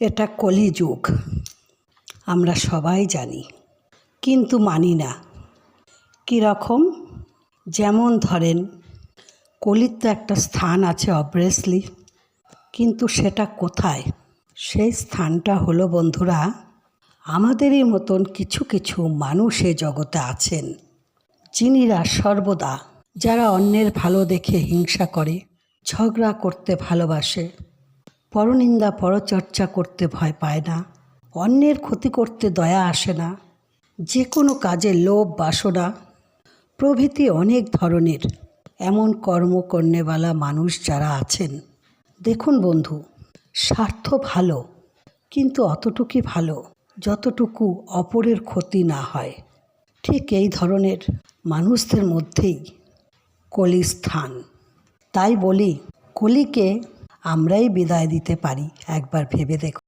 এটা কলিযুগ, আমরা সবাই জানি, কিন্তু মানি না। কীরকম? যেমন ধরেন, কলির তো একটা স্থান আছে অবভিয়াসলি, কিন্তু সেটা কোথায়? সেই স্থানটা হলো বন্ধুরা, আমাদেরই মতন কিছু কিছু মানুষ এ জগতে আছেন, যিনিরা সর্বদা, যারা অন্যের ভালো দেখে হিংসা করে, ঝগড়া করতে ভালোবাসে, পরনিন্দা পরচর্চা করতে ভয় পায় না, অন্যের ক্ষতি করতে দয়া আসে না, যে কোনো কাজে লোভ বাসনা প্রভৃতি অনেক ধরনের এমন কর্ম কর্নেওয়ালা মানুষ যারা আছেন, দেখুন বন্ধু, স্বার্থ ভালো, কিন্তু অতটুকুই ভালো যতটুকু অপরের ক্ষতি না হয়। ঠিক এই ধরনের মানুষদের মধ্যেই কলির স্থান। তাই বলি, কলিকে আমরাই বিদায় দিতে পারি, একবার ভেবে দেখুন।